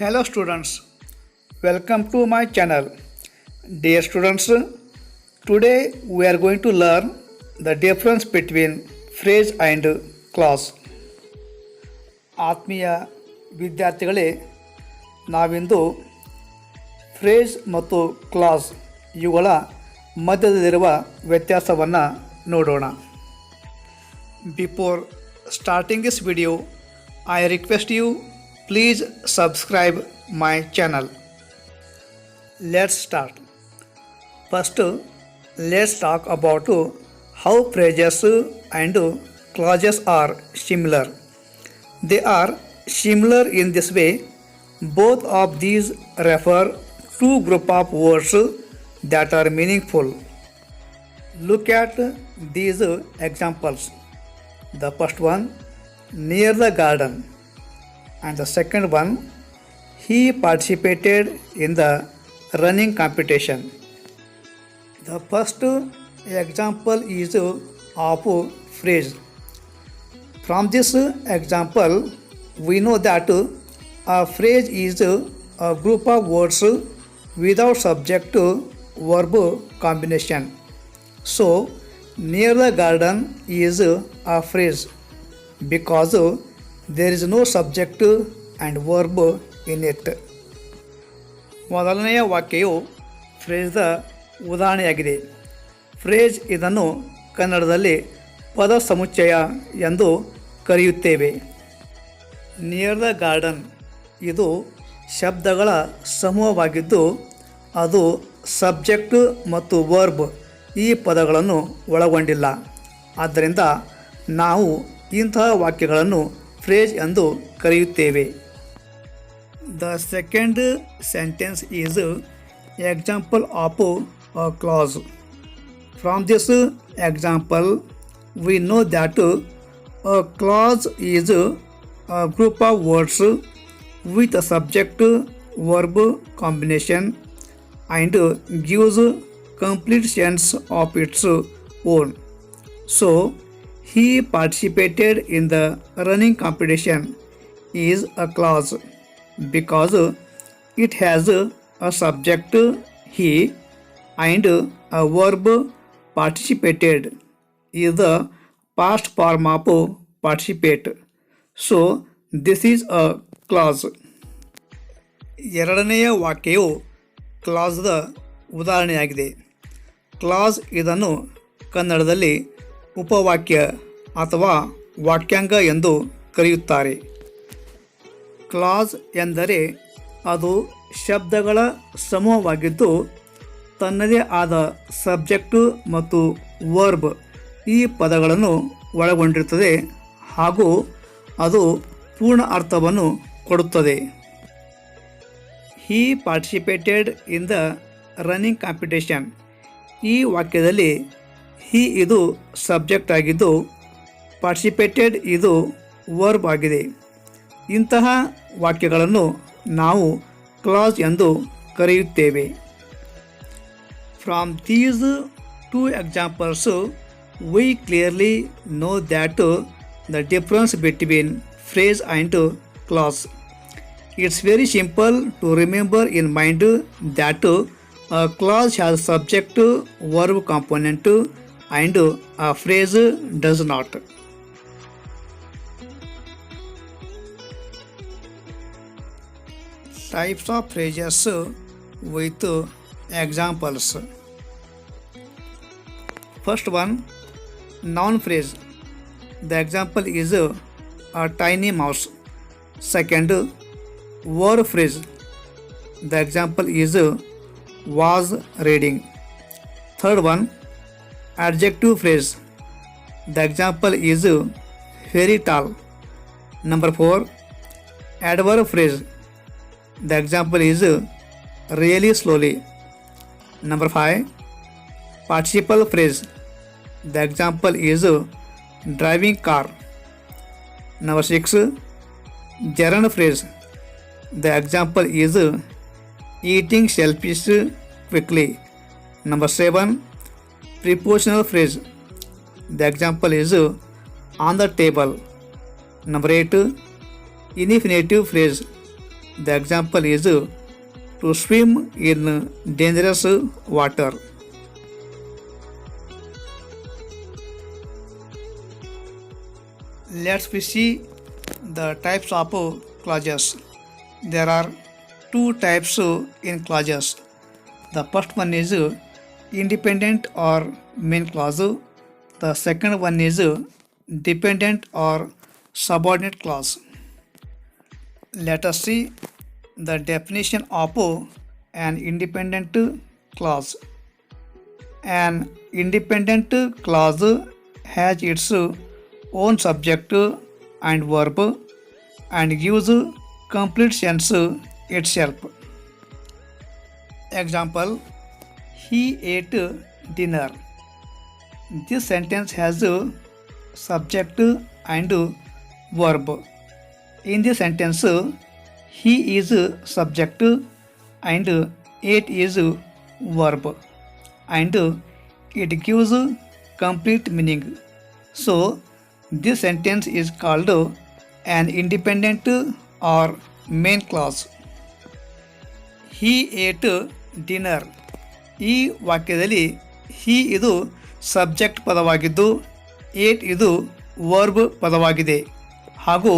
Hello students, welcome to my channel. Dear students, today we are going to learn the difference between phrase and clause. ಆತ್ಮೀಯ ವಿದ್ಯಾರ್ಥಿಗಳೇ, ನಾವಿಂದು phrase ಮತ್ತು class ಇವುಗಳ ಮಧ್ಯದಲ್ಲಿರುವ ವ್ಯತ್ಯಾಸವನ್ನು ನೋಡೋಣ. Before starting this video, I request you please subscribe my channel. Let's start. First, let's talk about how phrases and clauses are similar. They are similar in this way: both of these refer to group of words that are meaningful. Look at these examples. The first one, near the garden, and the second one, he participated in the running competition. The first example is of phrase. From this example, we know that a phrase is a group of words without subject verb combination. So, near the garden is a phrase because there is no subject and verb in it. ಮೊದಲನೆಯ ವಾಕ್ಯವು ಫ್ರೇಜ್ದ ಉದಾಹರಣೆಯಾಗಿದೆ. Phrase ಇದನ್ನು ಕನ್ನಡದಲ್ಲಿ ಪದ ಸಮುಚ್ಚಯ ಎಂದು ಕರೆಯುತ್ತೇವೆ. Near the garden ಇದು ಶಬ್ದಗಳ ಸಮೂಹವಾಗಿದ್ದು ಅದು ಸಬ್ಜೆಕ್ಟ್ ಮತ್ತು ವರ್ಬ್ ಈ ಪದಗಳನ್ನು ಒಳಗೊಂಡಿಲ್ಲ. ಆದ್ದರಿಂದ ನಾವು ಇಂತಹ ವಾಕ್ಯಗಳನ್ನು ಫ್ರೇಜ್ ಎಂದು ಕರೆಯುತ್ತೇವೆ. The second sentence is example of a class. From this example we know that a class is a group of words with a subject verb combination and gives complete sense of its own. So, he participated in the running competition is a clause because it has a subject he and a verb participated is the past form of participate. So, this is a class. ಎರಡನೆಯ ವಾಕ್ಯವು ಕ್ಲಾಸ್ದ ಉದಾಹರಣೆಯಾಗಿದೆ. Class ಇದನ್ನು ಕನ್ನಡದಲ್ಲಿ ಉಪವಾಕ್ಯ ಅಥವಾ ವಾಕ್ಯಾಂಗ ಎಂದು ಕರೆಯುತ್ತಾರೆ. Class ಎಂದರೆ ಅದು ಶಬ್ದಗಳ ಸಮೂಹವಾಗಿದ್ದು ತನ್ನದೇ ಆದ ಸಬ್ಜೆಕ್ಟು ಮತ್ತು ವರ್ಬ್ ಈ ಪದಗಳನ್ನು ಒಳಗೊಂಡಿರುತ್ತದೆ ಹಾಗೂ ಅದು ಪೂರ್ಣ ಅರ್ಥವನ್ನು ಕೊಡುತ್ತದೆ. He participated in the running competition ಈ ವಾಕ್ಯದಲ್ಲಿ ಹಿ ಇದು ಸಬ್ಜೆಕ್ಟ್ ಆಗಿದ್ದು ಪಾರ್ಟಿಸಿಪೇಟೆಡ್ ಇದು ವರ್ಬ್ ಆಗಿದೆ. ಇಂತಹ ವಾಕ್ಯಗಳನ್ನು ನಾವು ಕ್ಲಾಸ್ ಎಂದು ಕರೆಯುತ್ತೇವೆ. From these two examples we clearly know that the difference between phrase and clause. It's very simple to remember in mind that a clause has subject verb component and a phrase does not. Types of phrases with examples. First one, noun phrase. The example is a tiny mouse. Second, word phrase. The example is was reading. Third one, adjective phrase. The example is very tall. Number 4, adverb phrase. The example is really slowly. Number 5, participle phrase. The example is driving car. Number 6, gerund phrase. The example is eating shellfish quickly. Number 7, prepositional phrase. The example is on the table. Number 8, infinitive phrase. The example is to swim in dangerous water. Let's see the types of clauses. There are two types in clauses. The first one is independent or main clause. The second one is dependent or subordinate clause. Let us see the definition of an independent clause. An independent clause has its own subject and verb and gives complete sense itself. Example: he ate dinner. This sentence has subject and verb. In this sentence, he is subject and ate is verb, and it gives complete meaning. So this sentence is called an independent or main clause. He ate dinner. ಈ ವಾಕ್ಯದಲ್ಲಿ he ಇದು subject ಪದವಾಗಿದ್ದು eight ಇದು verb ಪದವಾಗಿದೆ ಹಾಗೂ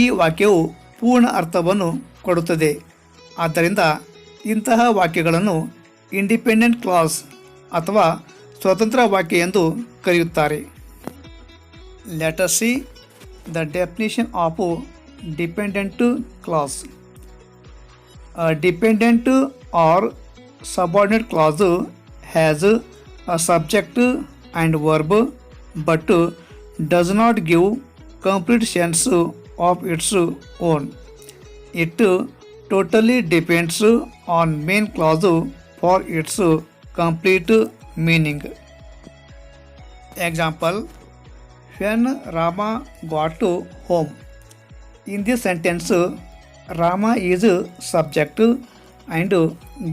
ಈ ವಾಕ್ಯವು ಪೂರ್ಣ ಅರ್ಥವನ್ನು ಕೊಡುತ್ತದೆ. ಆದ್ದರಿಂದ ಇಂತಹ ವಾಕ್ಯಗಳನ್ನು ಇಂಡಿಪೆಂಡೆಂಟ್ ಕ್ಲಾಸ್ ಅಥವಾ ಸ್ವತಂತ್ರ ವಾಕ್ಯ ಎಂದು ಕರೆಯುತ್ತಾರೆ. Let us see the definition of dependent clause. A dependent or subordinate clause has a subject and verb but does not give complete sense of its own. It totally depends on main clause for its complete meaning. Example: when Rama got home. In this sentence, Rama is subject and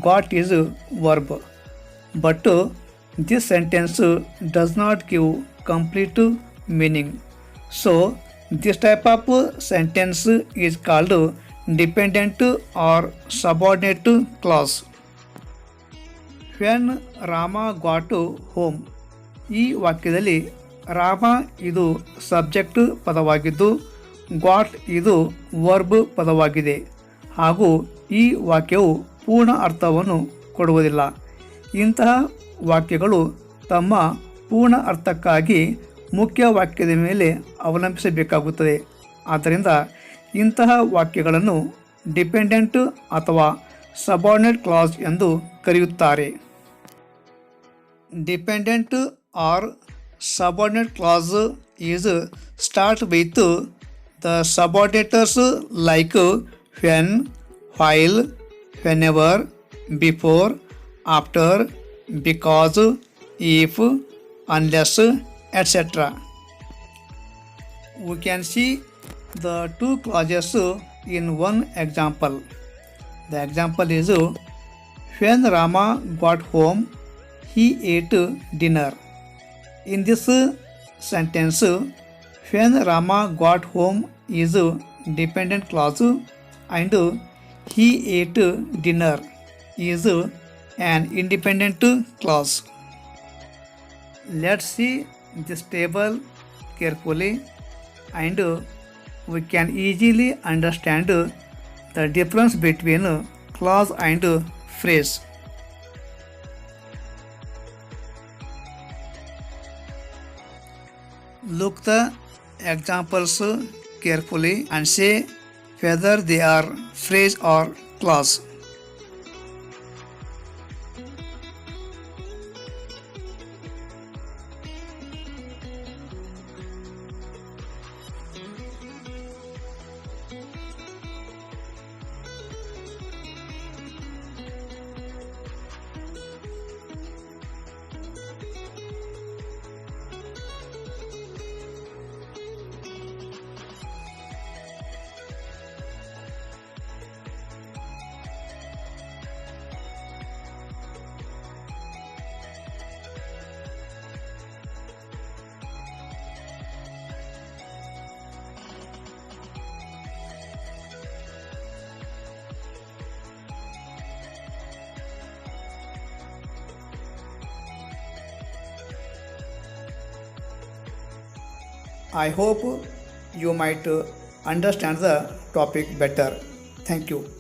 got is verb. But this sentence does not give complete meaning. So, this type of sentence is called dependent or subordinate clause. When Rama got home. ಈ ವಾಕ್ಯದಲ್ಲಿ ರಾಮ ಇದು subject ಪದವಾಗಿದ್ದು got ಇದು verb ಪದವಾಗಿದೆ ಹಾಗೂ ಈ ವಾಕ್ಯವು ಪೂರ್ಣ ಅರ್ಥವನ್ನು ಕೊಡುವುದಿಲ್ಲ. ಇಂತಹ ವಾಕ್ಯಗಳು ತಮ್ಮ ಪೂರ್ಣ ಅರ್ಥಕ್ಕಾಗಿ ಮುಖ್ಯ ವಾಕ್ಯದ ಮೇಲೆ ಅವಲಂಬಿಸಬೇಕಾಗುತ್ತದೆ. ಆದ್ದರಿಂದ ಇಂತಹ ವಾಕ್ಯಗಳನ್ನು ಡಿಪೆಂಡೆಂಟ್ ಅಥವಾ ಸಬಾರ್ಡಿನೇಟ್ ಕ್ಲಾಸ್ ಎಂದು ಕರೆಯುತ್ತಾರೆ. Dependent or subordinate clause is start with the subordinators like when, while, whenever, before, after, because, if, unless, etc. We can see the two clauses in one example. The example is when Rama got home, he ate dinner. In this sentence, when Rama got home is dependent clause and he ate dinner is an independent clause. Let's see this table carefully and we can easily understand the difference between clause and phrase. Look the examples carefully and say whether they are phrase or clause. I hope you might understand the topic better. Thank you.